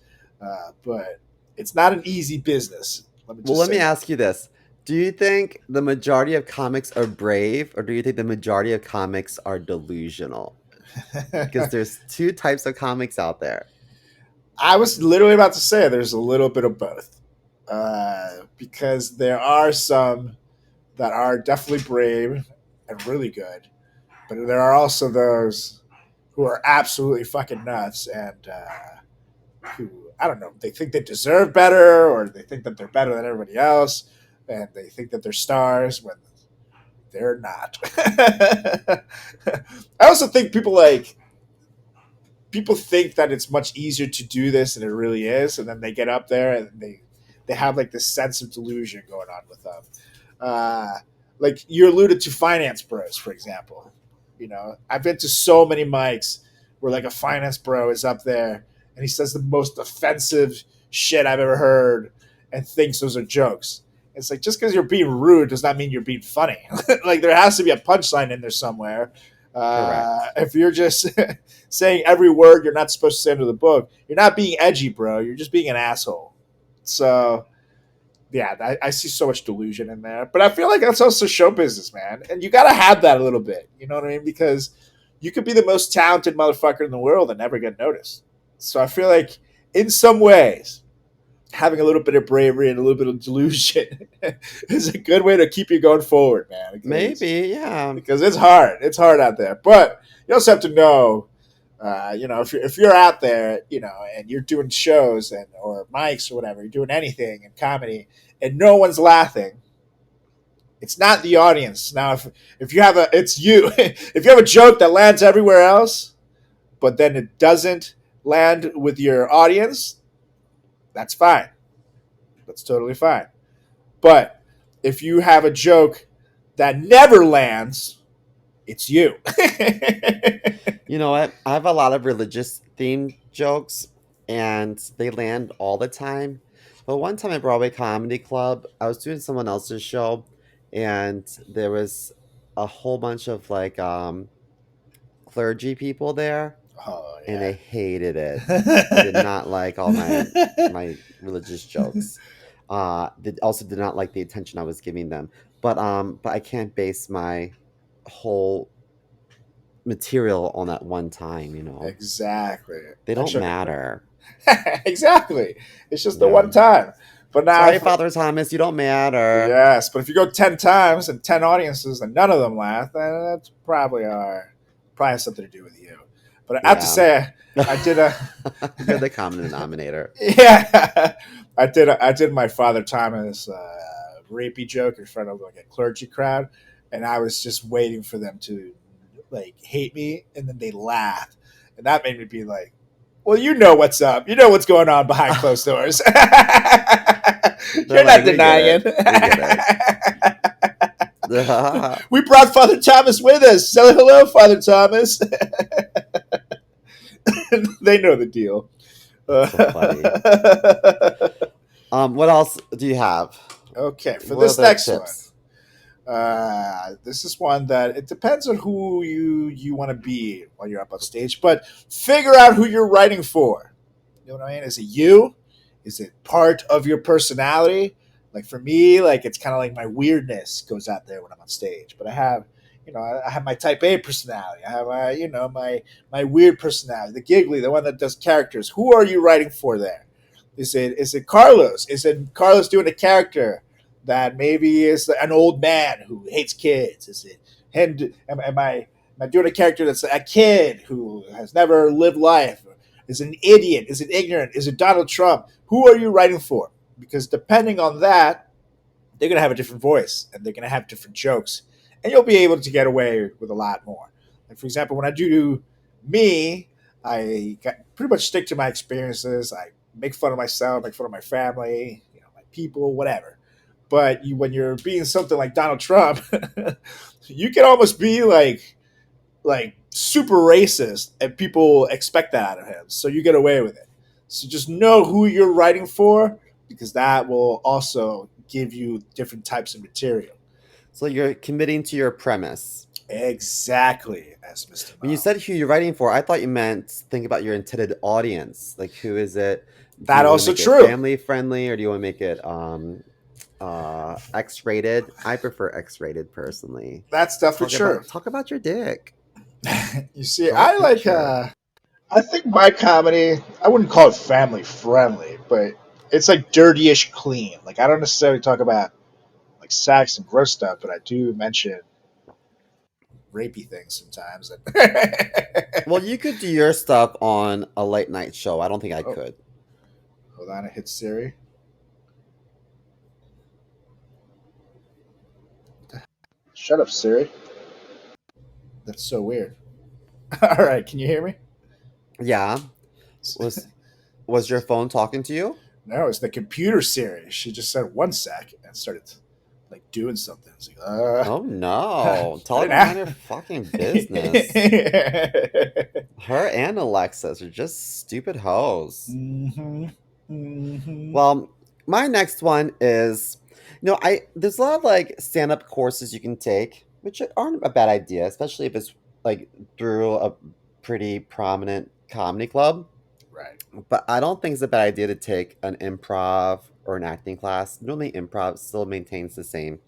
but it's not an easy business. Let me Well, just let say me that. ask you this. Do you think the majority of comics are brave, or do you think the majority of comics are delusional? Because there's two types of comics out there. I was literally about to say there's a little bit of both, because there are some that are definitely brave and really good, but there are also those who are absolutely fucking nuts and who I don't know. They think they deserve better, or they think that they're better than everybody else, and they think that they're stars when they're not. I also think people think that it's much easier to do this than it really is, and then they get up there and they have like this sense of delusion going on with them. Uh, like you alluded to finance bros, for example. I've been to so many mics where like a finance bro is up there and he says the most offensive shit I've ever heard and thinks those are jokes. It's like just because you're being rude does not mean you're being funny. Like there has to be a punchline in there somewhere. Correct. If you're just saying every word you're not supposed to say into the book, you're not being edgy, bro. You're just being an asshole. So yeah, I see so much delusion in there. But I feel like that's also show business, man. And you got to have that a little bit. You know what I mean? Because you could be the most talented motherfucker in the world and never get noticed. So I feel like in some ways, having a little bit of bravery and a little bit of delusion is a good way to keep you going forward, man. Maybe, yeah. Because it's hard. It's hard out there. But you also have to know, if you're out there, and you're doing shows and or mics or whatever, you're doing anything in comedy, and no one's laughing. It's not the audience. Now, if you have it's you. If you have a joke that lands everywhere else, but then it doesn't land with your audience, that's fine. That's totally fine. But if you have a joke that never lands, it's you. You know what? I have a lot of religious themed jokes and they land all the time. But one time at Broadway Comedy Club, I was doing someone else's show and there was a whole bunch of like clergy people there Oh and they yeah. hated it. They did not like all my religious jokes. They also did not like the attention I was giving them. But I can't base my whole material on that one time, you know. Exactly. They That don't shook matter. exactly. It's just the Yeah. one time. But now, Sorry, Father Thomas, you don't matter. yes, but if you go 10 times and 10 audiences and none of them laugh, then that's probably has something to do with you. But I have to Yeah. say, I did a You're the common denominator. yeah, I did my Father Thomas rapey joke in front of like a clergy crowd, and I was just waiting for them to like hate me, and then they laughed, and that made me be like, "Well, you know what's up. You know what's going on behind closed doors. You're Like, not we get denying it. We get it." it. We brought Father Thomas with us. Say hello, Father Thomas. They know the deal. So funny. What else do you have? Okay, for What are this the next one. tips? This is one that it depends on who you want to be while you're up on stage, but figure out who you're writing for. You know what I mean? Is it you? Is it part of your personality? Like for me, like it's kind of like my weirdness goes out there when I'm on stage. But I have, I have my Type A personality. I have my weird personality, the giggly, the one that does characters. Who are you writing for there? Is it Carlos? Is it Carlos doing a character that maybe is an old man who hates kids? Is it him? Am I doing a character that's a kid who has never lived life? Is it an idiot? Is it ignorant? Is it Donald Trump? Who are you writing for? Because depending on that, they're going to have a different voice and they're going to have different jokes, and you'll be able to get away with a lot more. Like for example, when I do me, pretty much stick to my experiences. I make fun of myself, make fun of my family, my people, whatever. But when you're being something like Donald Trump, you can almost be like super racist, and people expect that out of him. So you get away with it. So just know who you're writing for, because that will also give you different types of material. So you're committing to your premise. Exactly, as Mr. When you Mao. said who you're writing for, I thought you meant think about your intended audience. Like, who is it? Do That you want to also make it true. family friendly, or do you want to make it X-rated? I prefer X-rated personally. That's definitely true. Talk about your dick. You see, Draw a I like. picture. I think my comedy, I wouldn't call it family friendly, but it's like dirty-ish clean. Like I don't necessarily talk about like sex and gross stuff, but I do mention rapey things sometimes. Well, you could do your stuff on a late night show. I don't think I Oh, could. hold on, I hit Siri. Shut up, Siri. That's so weird. All right, can you hear me? Yeah. Was your phone talking to you? No, it's the computer Siri. She just said 1 sec and started like doing something. It's like, Oh no. Tell I her didn't to mind her fucking business. ask. Her and Alexis are just stupid hoes. Mm-hmm. Mm-hmm. Well, my next one is, there's a lot of like stand-up courses you can take, which aren't a bad idea, especially if it's like through a pretty prominent comedy club. Right. But I don't think it's a bad idea to take an improv or an acting class, normally improv still maintains the same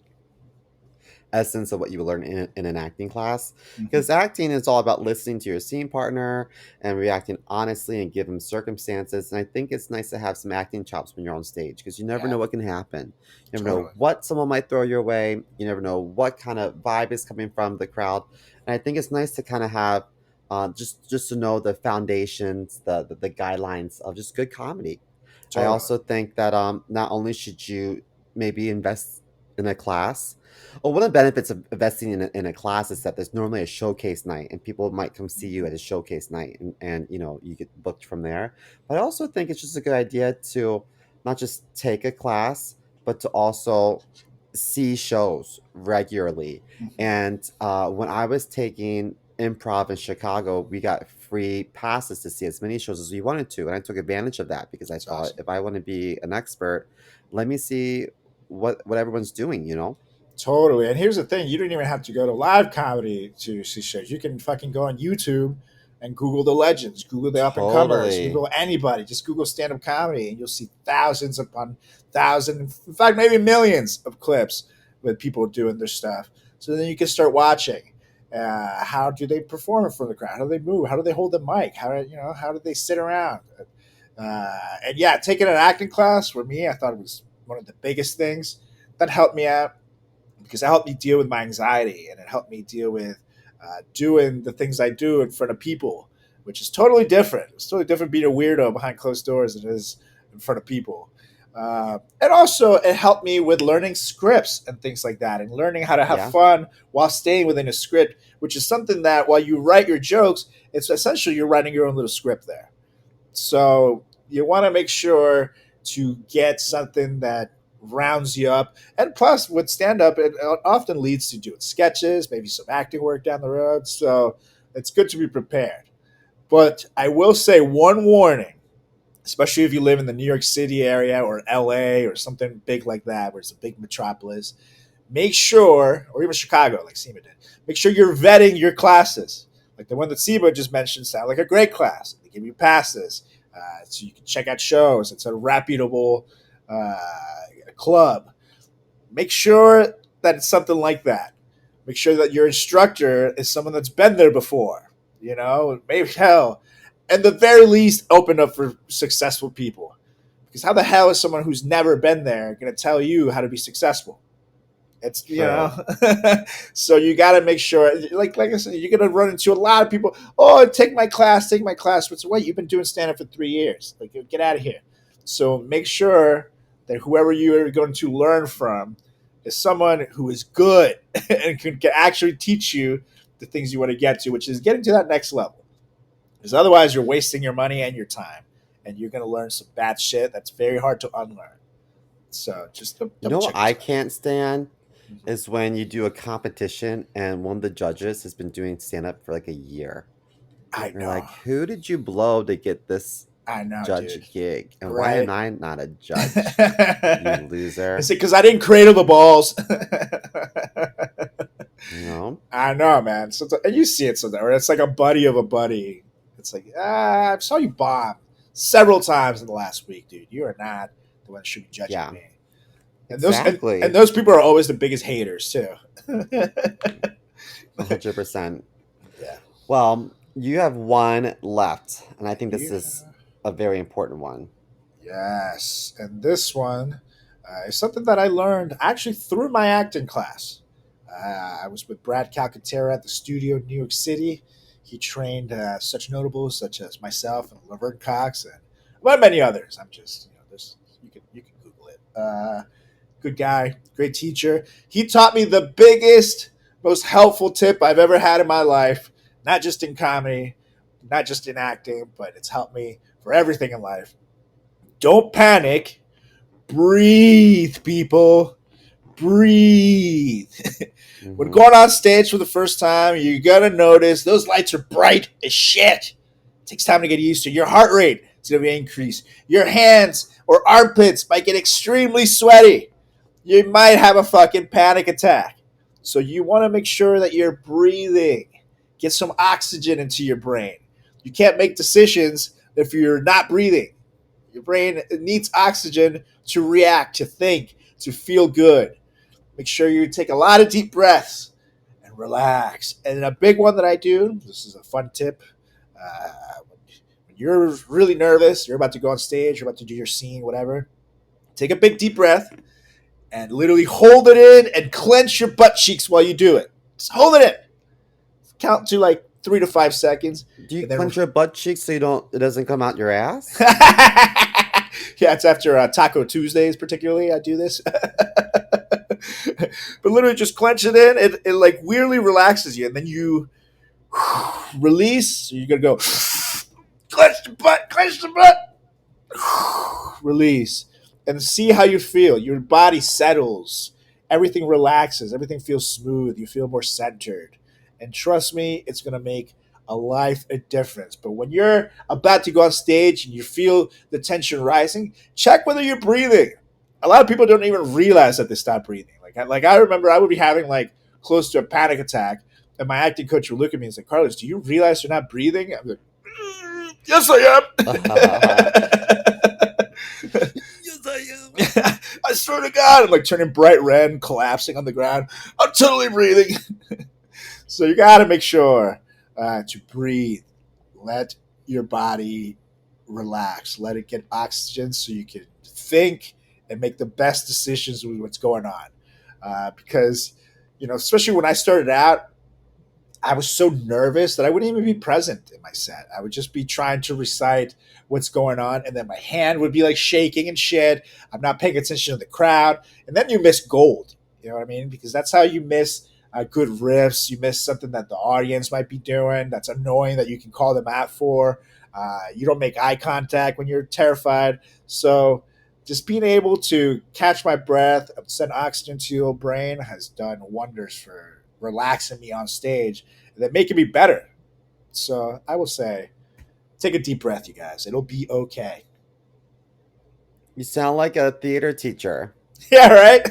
essence of what you would learn in an acting class, Mhm. because acting is all about listening to your scene partner and reacting honestly and given circumstances. And I think it's nice to have some acting chops when you're on stage, because you never Yeah, know what can happen. You never know totally. what someone might throw your way. You never know what kind of vibe is coming from the crowd. And I think it's nice to kind of have just to know the foundations, the guidelines of just good comedy. I Totally. also think that not only should you maybe invest in a class. Well, one of the benefits of investing in a class is that there's normally a showcase night, and people might come see you Mhm. at a showcase night, and you get booked from there. But I also think it's just a good idea to not just take a class, but to also see shows regularly. Mhm. And when I was taking improv in Chicago, we got free passes to see as many shows as we wanted to, and I took advantage of that because I That's thought awesome. if I want to be an expert, let me see what everyone's doing, you know? Totally. And here's the thing: you don't even have to go to live comedy to see shows. You can fucking go on YouTube and Google the legends, Google the up and comers, Totally. Google anybody. Just Google stand up comedy, and you'll see thousands upon thousands, in fact, maybe millions of clips with people doing their stuff. So then you can start watching. How do they perform in front of the crowd? How do they move? How do they hold the mic? How do they sit around? And yeah, taking an acting class for me, I thought it was one of the biggest things that helped me out because it helped me deal with my anxiety and it helped me deal with doing the things I do in front of people, which is totally different. It's totally different being a weirdo behind closed doors than it is in front of people. And also, it helped me with learning scripts and things like that, and learning how to have Yeah. fun while staying within a script, which is something that while you write your jokes, it's essentially you're writing your own little script there. So you want to make sure to get something that rounds you up. And plus, with stand up, it often leads to doing sketches, maybe some acting work down the road. So it's good to be prepared. But I will say one warning, especially if you live in the New York City area or LA or something big like that, where it's a big metropolis. Make sure, or even Chicago, like Seema did, make sure you're vetting your classes. Like the one that Seema just mentioned sound like a great class. They give you passes, so you can check out shows. It's a reputable uh, club. Make sure that it's something like that. Make sure that your instructor is someone that's been there before. Maybe hell, at the very least, open up for successful people. Because how the hell is someone who's never been there going to tell you how to be successful? It's True. so you got to make sure, like I said, you're gonna run into a lot of people. Oh, take my class, take my class. But wait, you've been doing stand up for 3 years. Like, get out of here. So make sure that whoever you are going to learn from is someone who is good and can actually teach you the things you want to get to, which is getting to that next level. Because otherwise, you're wasting your money and your time, and you're gonna learn some bad shit that's very hard to unlearn. So just You double know what check I yourself. can't stand Mhm. is when you do a competition and one of the judges has been doing stand up for like a year. I You're know. like, who did you blow to get this I know, judge dude. gig? And why am Right? I not a judge? You Is loser. it because I didn't cradle the balls? You know? I know, man. And you see it sometimes, where it's like a buddy of a buddy. It's like, I saw you bomb several times in the last week, dude. You are not the one that should be judging Yeah. me. And Exactly. those people are always the biggest haters too. 100%. Yeah. Well, you have one left, and I think this You is a very important one. Yes, and this one is something that I learned actually through my acting class. I was with Brad Calcaterra at the studio in New York City. He trained such notables such as myself and Laverne Cox and well, many others. I'm just there's you can Google it. Good guy, great teacher. He taught me the biggest, most helpful tip I've ever had in my life. Not just in comedy, not just in acting, but it's helped me for everything in life. Don't panic. Breathe, people. Breathe. When Hmm. going on stage for the first time, you're going to notice those lights are bright as shit. It takes time to get used to. Your heart rate is going to be increased. Your hands or armpits might get extremely sweaty. You might have a fucking panic attack. So you want to make sure that you're breathing. Get some oxygen into your brain. You can't make decisions if you're not breathing. Your brain needs oxygen to react, to think, to feel good. Make sure you take a lot of deep breaths and relax. And a big one that I do, this is a fun tip. When you're really nervous, you're about to go on stage, you're about to do your scene, whatever, take a big deep breath and literally hold it in and clench your butt cheeks while you do it. Just hold it in. Count to like 3 to 5 seconds. Do you And then clench your butt cheeks so it doesn't come out your ass? yeah, it's after Taco Tuesdays, particularly. I do this, but literally just clench it in. It like weirdly relaxes you, and then you release. So you're gonna go clench the butt, release, and see how you feel. Your body settles. Everything relaxes. Everything feels smooth. You feel more centered, and trust me, it's gonna make a difference. But when you're about to go on stage and you feel the tension rising, check whether you're breathing. A lot of people don't even realize that they stop breathing. Like I remember I would be having like close to a panic attack, and my acting coach would look at me and say, "Carlos, do you realize you're not breathing?" I'm like, "Yes, I am." Yes, I am. I swear to God, I'm like turning bright red and collapsing on the ground. I'm totally breathing. So you got to make sure to breathe. Let your body relax. Let it get oxygen so you can think and make the best decisions with what's going on. Because, especially when I started out, I was so nervous that I wouldn't even be present in my set. I would just be trying to recite what's going on, and then my hand would be like shaking and shit. I'm not paying attention to the crowd, and then you miss gold. You know what I mean? Because that's how you miss good riffs. You miss something that the audience might be doing that's annoying that you can call them out for. You don't make eye contact when you're terrified. So just being able to catch my breath, send oxygen to your brain has done wonders for relaxing me on stage and then making me better. So I will say, take a deep breath, you guys. It'll be okay. You sound like a theater teacher. Yeah, right?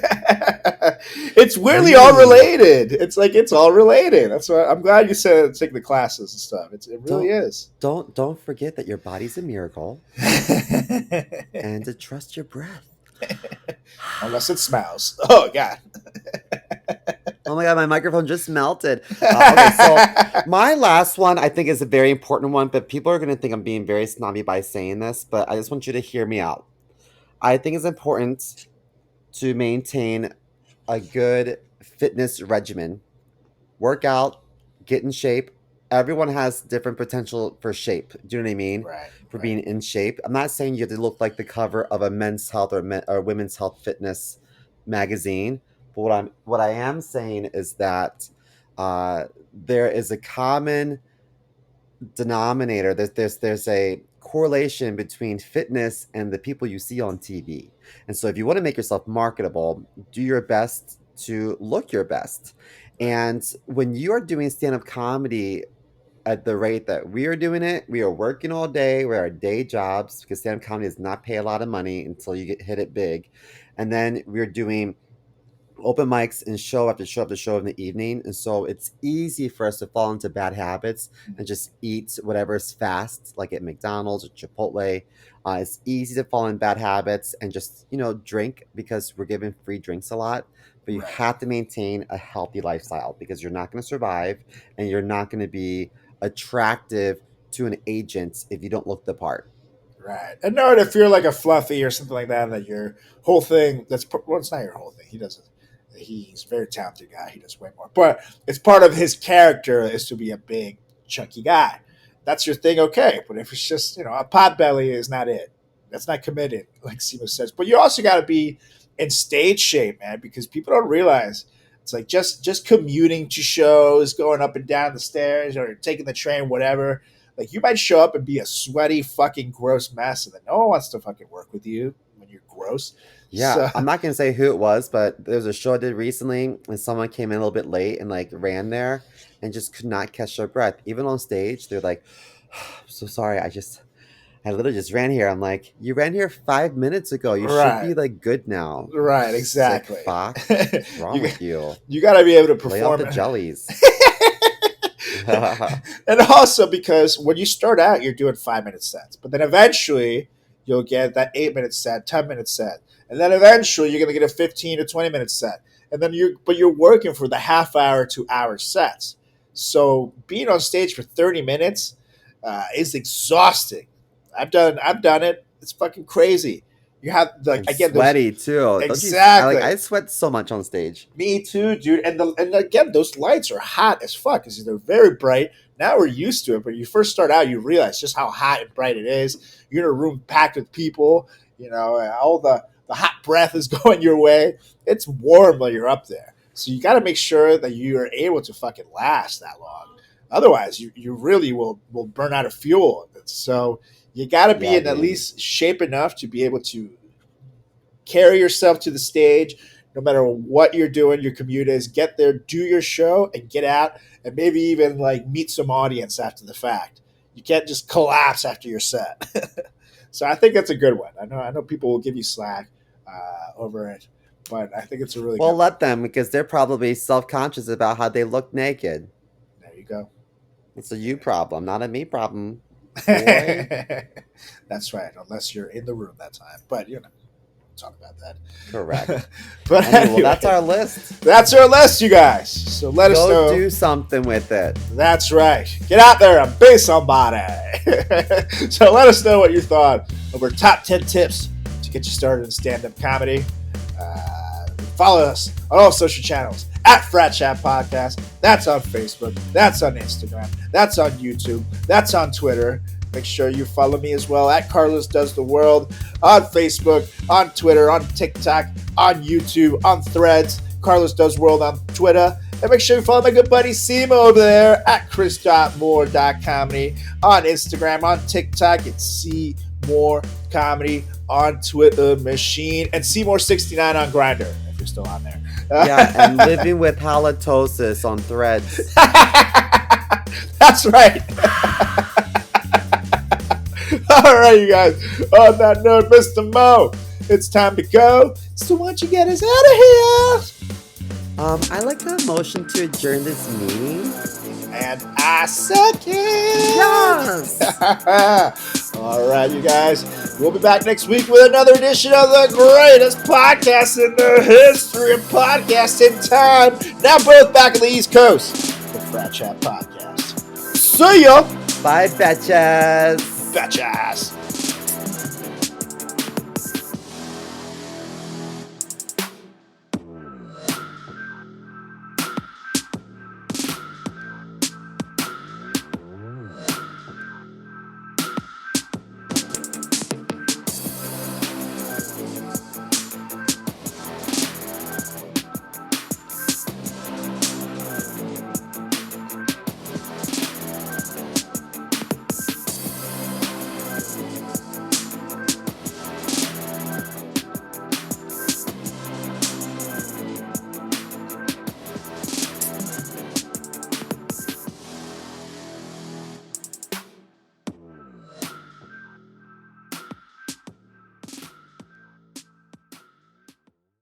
It's weirdly all Really? related. It's like it's all related. That's why I'm glad you said take the classes and stuff. It really is. Don't forget that your body's a miracle and to trust your breath. Unless it smells. Oh, God. Oh my God, my microphone just melted. Okay, so my last one I think is a very important one, but people are going to think I'm being very snobby by saying this, but I just want you to hear me out. I think it's important to maintain a good fitness regimen, work out, get in shape. Everyone has different potential for shape. Do you know what I mean? Right. For right. being in shape. I'm not saying you have to look like the cover of a men's health or women's health fitness magazine. But what I am saying is that there is a common denominator. There's a correlation between fitness and the people you see on TV. And so if you want to make yourself marketable, do your best to look your best. And when you are doing stand-up comedy at the rate that we are doing it, we are working all day, we're our day jobs because stand-up comedy does not pay a lot of money until you get hit it big. And then we're doing open mics and show after show after show in the evening. And so it's easy for us to fall into bad habits and just eat whatever's fast, like at McDonald's or Chipotle. It's easy to fall in bad habits and just, drink because we're given free drinks a lot. But you Right. have to maintain a healthy lifestyle because you're not going to survive and you're not going to be attractive to an agent if you don't look the part. Right. And no, if you're like a fluffy or something like that, that your whole thing, well, it's not your whole thing. He doesn't, he's a very talented guy. He does way more. But it's part of his character is to be a big, chunky guy. That's your thing, okay. But if it's just, a pot belly is not it. That's not committed, like Simo says. But you also got to be in stage shape, man, because people don't realize it's like just commuting to shows, going up and down the stairs or taking the train, whatever. Like you might show up and be a sweaty, fucking gross mess, and then no one wants to fucking work with you when you're gross. Yeah, So, I'm not gonna say who it was, but there was a show I did recently, and someone came in a little bit late and like ran there and just could not catch their breath. Even on stage, they're like, "I'm so sorry, I literally just ran here." I'm like, "You ran here 5 minutes ago. You should be right, like good now." right, Sick exactly. fuck. What's wrong you with you? you got to be able to Lay off perform. the jellies. And also because when you start out, you're doing 5 minute sets, but then eventually you'll get that 8-minute set, 10-minute set, and then eventually you're going to get a 15 to 20-minute set, and then you're working for the half hour to hour sets. So being on stage for 30 minutes is exhausting. I've done it. It's fucking crazy. You have And sweaty too. Don't you? exactly. I sweat so much on stage. Me too, dude. And again, those lights are hot as fuck because they're very bright. Now we're used to it, but you first start out, you realize just how hot and bright it is. You're in a room packed with people. You know, all the hot breath is going your way. It's warm while you're up there, so you got to make sure that you are able to fucking last that long. Otherwise, you really will burn out of fuel. So you got to be Yeah, in at dude. least shape enough to be able to carry yourself to the stage no matter what you're doing, your commute is. Get there, do your show, and get out, and maybe even like meet some audience after the fact. You can't just collapse after your set. So I think that's a good one. I know people will give you slack over it, but I think it's a really Well, good one. let them, because they're probably self-conscious about how they look naked. There you go. It's a you problem, not a me problem, boy. That's right, unless you're in the room that time. But we'll talk about that. Correct. But Anyway, anyway, well, that's our list. that's our list, you guys. So let us know. Go do something with it. That's right. Get out there and be somebody. So let us know what you thought of our top 10 tips to get you started in stand-up comedy. Follow us on all social channels at Frat Chat Podcast. That's on Facebook. That's on Instagram. That's on YouTube. That's on Twitter. Make sure you follow me as well at Carlos Does the World on Facebook, on Twitter, on TikTok, on YouTube, on Threads. Carlos Does World on Twitter. And make sure you follow my good buddy Simo over there at chris.moore.comedy on Instagram, on TikTok. It's C More Comedy on Twitter machine, and Seymour69 on Grindr if you're still on there. Yeah, and living with halitosis on Threads. That's right. All right, you guys. On that note, Mr. Mo, it's time to go. So why don't you get us out of here? I like the motion to adjourn this meeting. And I second. Yes. All right, you guys. We'll be back next week with another edition of the greatest podcast in the history of podcasting time. Now both back on the East Coast. The Frat Chat Podcast. See ya. Bye, betches. Betcha ass.